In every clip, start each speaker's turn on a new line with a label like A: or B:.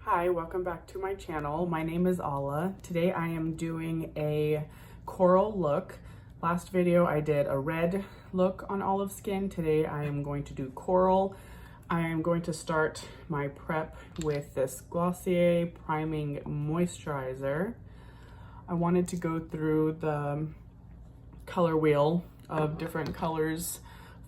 A: Hi, welcome back to my channel. My name is Ala. Today I am doing a coral look. Last video I did a red look on olive skin. Today I am going to do coral. I am going to start my prep with this Glossier Priming Moisturizer. I wanted to go through the color wheel of different colors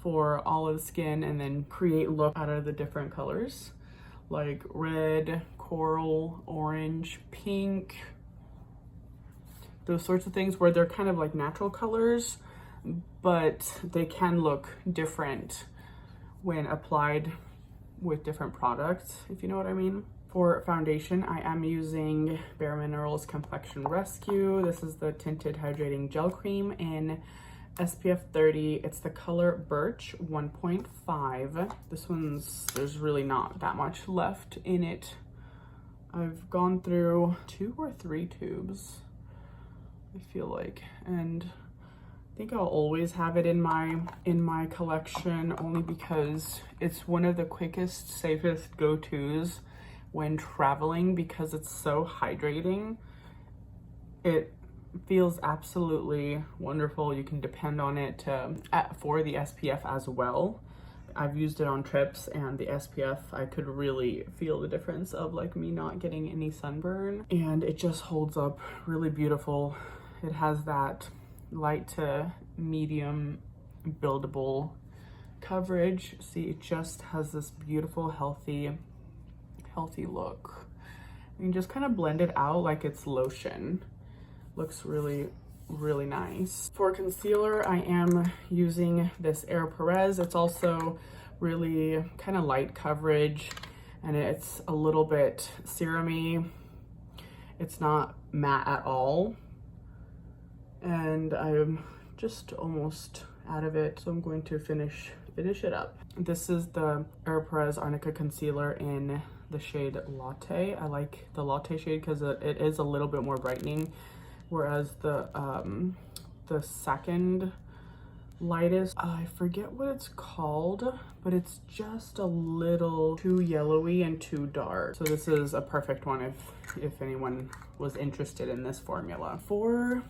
A: for olive skin and then create look out of the different colors like red, coral, orange, pink, those sorts of things where they're kind of like natural colors, but they can look different when applied with different products, if you know what I mean. For foundation, I am using Bareminerals Complexion Rescue. This is the Tinted Hydrating Gel Cream in SPF 30. It's the color Birch 1.5. This one's, there's really not that much left in it. I've gone through 2 or 3 tubes, I feel like, and I think I'll always have it in my collection only because it's one of the quickest, safest go-tos when traveling because it's so hydrating. It feels absolutely wonderful. You can depend on it for the SPF as well. I've used it on trips and the SPF, I could really feel the difference of like me not getting any sunburn, and it just holds up really beautiful. It has that light to medium buildable coverage. See, it just has this beautiful healthy look. You can just kind of blend it out like it's lotion. Looks really nice. For concealer, I am using this Ere Perez. It's also really kind of light coverage and it's a little bit serumy. It's not matte at all. And I'm just almost out of it, so I'm going to finish it up. This is the Ere Perez Arnica concealer in the shade Latte. I like the Latte shade because it is a little bit more brightening, whereas the second lightest, I forget what it's called, but it's just a little too yellowy and too dark. So this is a perfect one if anyone was interested in this formula. For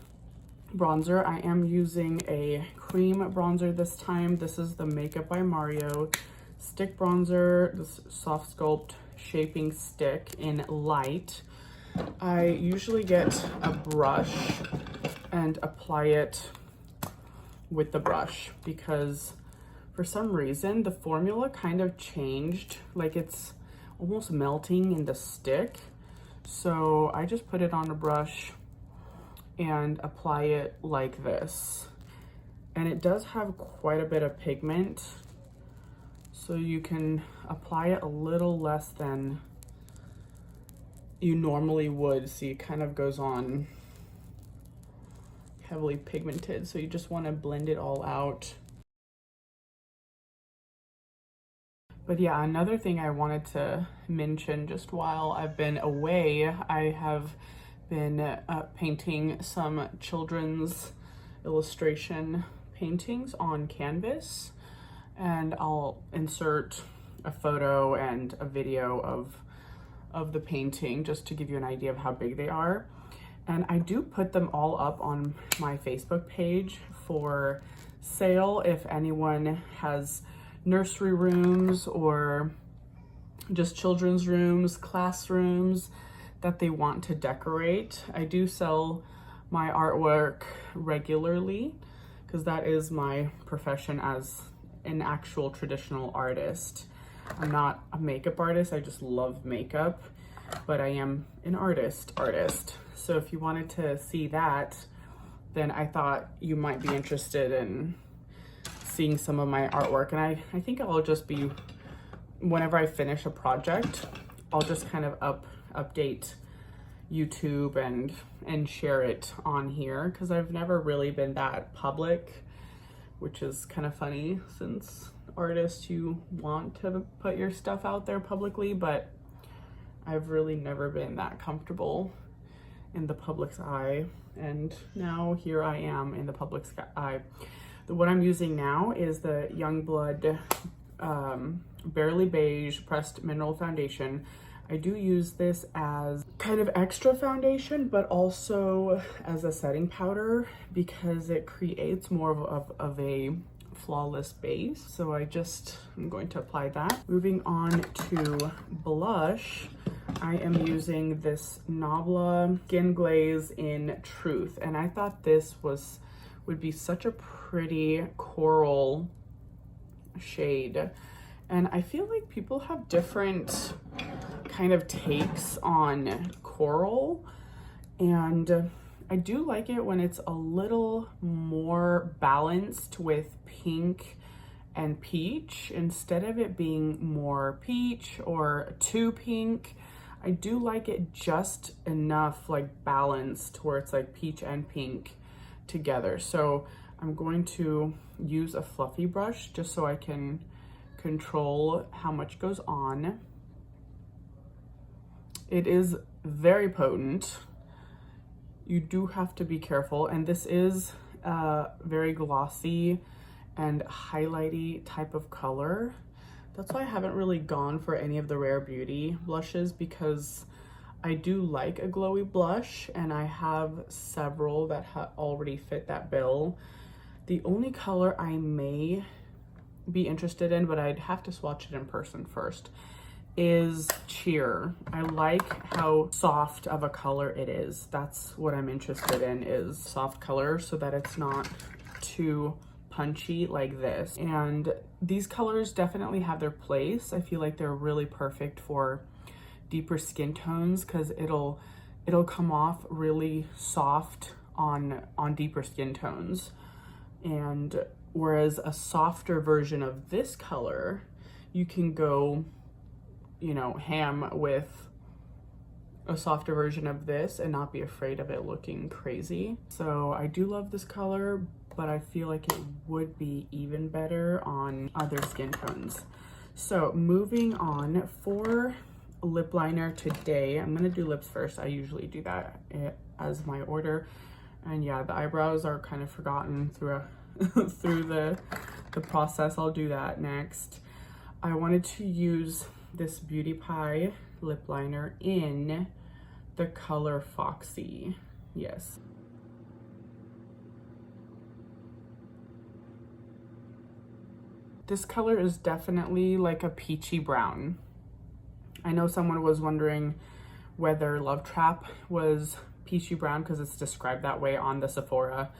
A: bronzer, I am using a cream bronzer this time. This is the Makeup by Mario stick bronzer, this soft sculpt shaping stick in light. I usually get a brush and apply it with the brush because for some reason the formula kind of changed, like it's almost melting in the stick. So I just put it on a brush and apply it like this. And it does have quite a bit of pigment, so you can apply it a little less than you normally would. See, it kind of goes on heavily pigmented, so you just want to blend it all out. But yeah, another thing I wanted to mention, just while I've been away, I have been painting some children's illustration paintings on canvas, and I'll insert a photo and a video of the painting just to give you an idea of how big they are. And I do put them all up on my Facebook page for sale if anyone has nursery rooms or just children's rooms, classrooms that they want to decorate. I do sell my artwork regularly because that is my profession as an actual traditional artist. I'm not a makeup artist, I just love makeup, but I am an artist. So if you wanted to see that, then I thought you might be interested in seeing some of my artwork. And I think I'll just be, whenever I finish a project, I'll just kind of update YouTube and share it on here, because I've never really been that public, which is kind of funny since artists, you want to put your stuff out there publicly, but I've really never been that comfortable in the public's eye, and now here I am in the public's eye. What I'm using now is the Youngblood Barely Beige Pressed Mineral Foundation.
B: I do use this as kind of extra foundation, but also as a setting powder because it creates more of a flawless base. So I'm going to apply that. Moving on to blush, I am using this Nabla Skin Glaze in Truth, and I thought this would be such a pretty coral shade. And I feel like people have different kind of takes on coral, and I do like it when it's a little more balanced with pink and peach instead of it being more peach or too pink. I do like it just enough like balanced where it's like peach and pink together. So I'm going to use a fluffy brush just so I can control how much goes on. It is very potent. You do have to be careful, and this is a very glossy and highlighty type of color. That's why I haven't really gone for any of the Rare Beauty blushes, because I do like a glowy blush and I have several that already fit that bill. The only color I may be interested in, but I'd have to swatch it in person first, is Cheer. I like how soft of a color it is. That's what I'm interested in, is soft color so that it's not too punchy like this. And these colors definitely have their place. I feel like they're really perfect for deeper skin tones because it'll come off really soft on deeper skin tones. And whereas a softer version of this color, you can go, you know, ham with a softer version of this and not be afraid of it looking crazy. So I do love this color, but I feel like it would be even better on other skin tones. So moving on, for lip liner today, I'm gonna do lips first. I usually do that as my order. And yeah, the eyebrows are kind of forgotten through the process. I'll do that next. I wanted to use this Beauty Pie lip liner in the color Foxy. Yes. This color is definitely like a peachy brown. I know someone was wondering whether Love Trap was peachy brown because it's described that way on the Sephora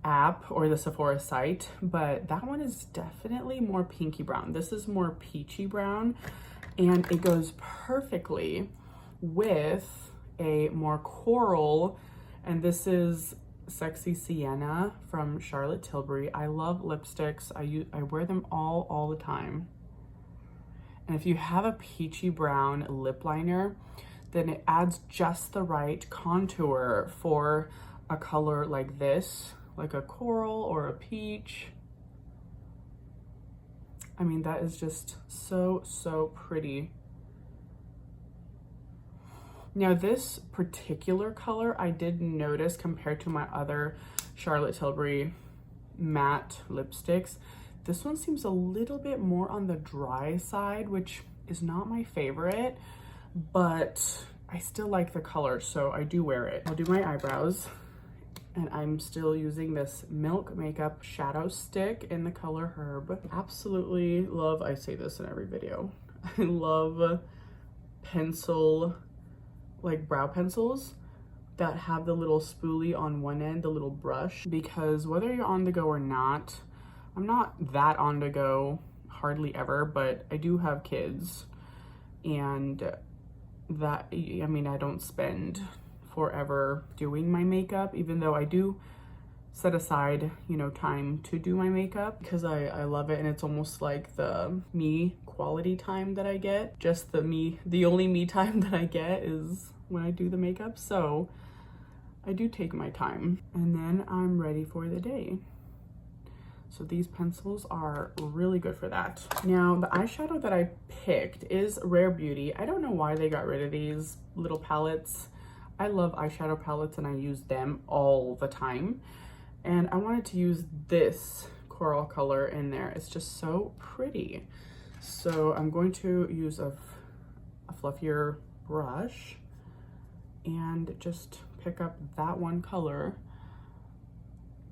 B: app or the Sephora site, but that one is definitely more pinky brown. This is more peachy brown, and it goes perfectly with a more coral, and this is Sexy Sienna from Charlotte Tilbury. I love lipsticks. I wear them all the time. And if you have a peachy brown lip liner, then it adds just the right contour for a color like this, like a coral or a peach. I mean, that is just so pretty. Now this particular color I did notice compared to my other Charlotte Tilbury matte lipsticks, this one seems a little bit more on the dry side, which is not my favorite, but I still like the color, so I do wear it. I'll do my eyebrows, and I'm still using this Milk Makeup Shadow Stick in the color Herb. Absolutely love, I say this in every video, I love pencil, like brow pencils that have the little spoolie on one end, the little brush, because whether you're on the go or not, I'm not that on the go hardly ever, but I do have kids, and that, I mean, I don't spend forever doing my makeup, even though I do set aside, you know, time to do my makeup because I love it, and it's almost like the me quality time that I get. Just the only me time that I get is when I do the makeup, so I do take my time, and then I'm ready for the day. So these pencils are really good for that. Now, the eyeshadow that I picked is Rare Beauty. I don't know why they got rid of these little palettes. I love eyeshadow palettes and I use them all the time. And I wanted to use this coral color in there. It's just so pretty. So I'm going to use a
A: fluffier brush and just pick up that one color.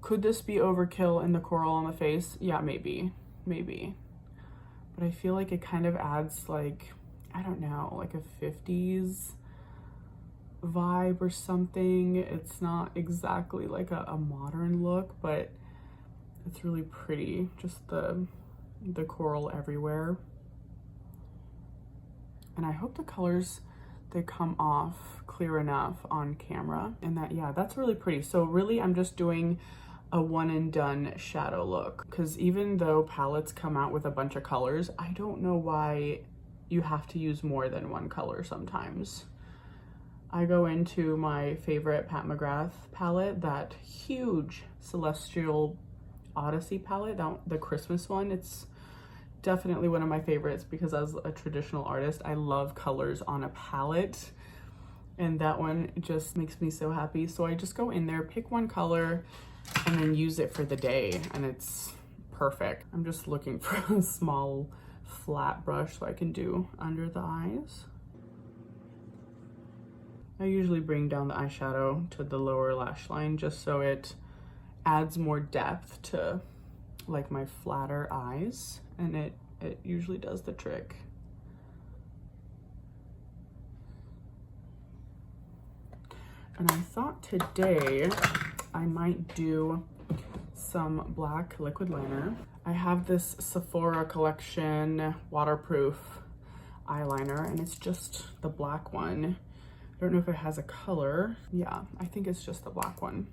A: Could this be overkill in the coral on the face? Yeah, maybe. But I feel like it kind of adds like, I don't know, like a 50s vibe or something. It's not exactly like a modern look, but it's really pretty. Just the coral everywhere. And I hope the colors, they come off clear enough on camera, and that, yeah, that's really pretty. So really I'm just doing a one and done shadow look, because even though palettes come out with a bunch of colors, I don't know why you have to use more than one color sometimes. I go into my favorite Pat McGrath palette, that huge Celestial Odyssey palette, the Christmas one. It's definitely one of my favorites because as a traditional artist, I love colors on a palette, and that one just makes me so happy. So I just go in there, pick one color, and then use it for the day, and it's perfect. I'm just looking for a small flat brush so I can do under the eyes. I usually bring down the eyeshadow to the lower lash line just so it adds more depth to like my flatter eyes, and it usually does the trick. And I thought today I might do some black liquid liner. I have this Sephora collection waterproof eyeliner, and it's just the black one. I don't know if it has a color. Yeah, I think it's just the black one.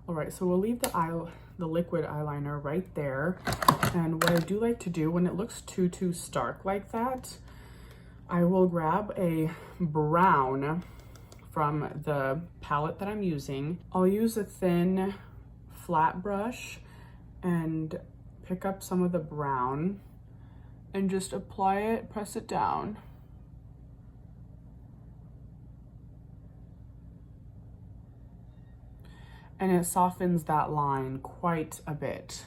A: All right, so we'll leave the liquid eyeliner right there. And what I do like to do when it looks too stark like that, I will grab a brown from the palette that I'm using. I'll use a thin flat brush and pick up some of the brown and just apply it, press it down. And it softens that line quite a bit.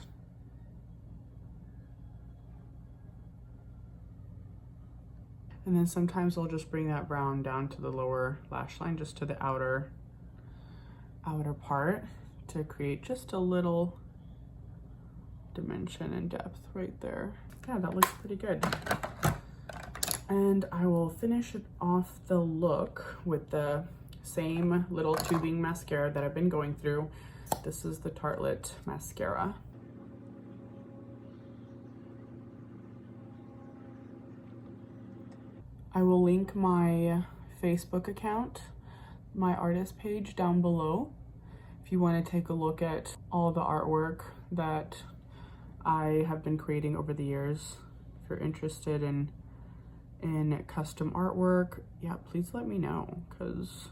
A: And then sometimes I'll just bring that brown down to the lower lash line, just to the outer part, to create just a little dimension and depth right there. Yeah, that looks pretty good. And I will finish it off the look with the same little tubing mascara that I've been going through. This is the Tartelette mascara. I will link my Facebook account, my artist page down below, if you want to take a look at all the artwork that I have been creating over the years. If you're interested in custom artwork, yeah, please let me know, because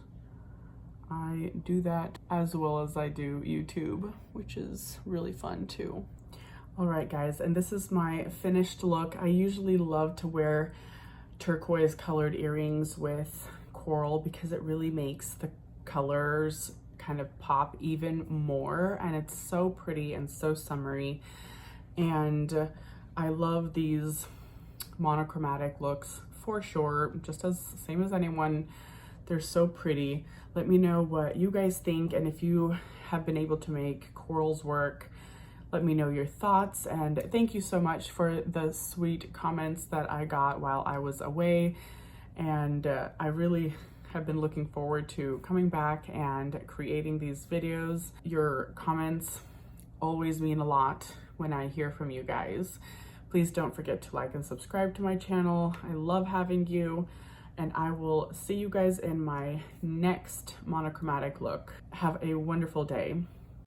A: I do that as well as I do YouTube, which is really fun too. All right, guys, and this is my finished look. I usually love to wear turquoise colored earrings with coral because it really makes the colors kind of pop even more, and it's so pretty and so summery. And I love these monochromatic looks for sure, just as same as anyone. They're so pretty. Let me know what you guys think, and if you have been able to make corals work, let me know your thoughts. And thank you so much for the sweet comments that I got while I was away. And I really have been looking forward to coming back and creating these videos. Your comments always mean a lot when I hear from you guys. Please don't forget to like and subscribe to my channel. I love having you, and I will see you guys in my next monochromatic look. Have a wonderful day.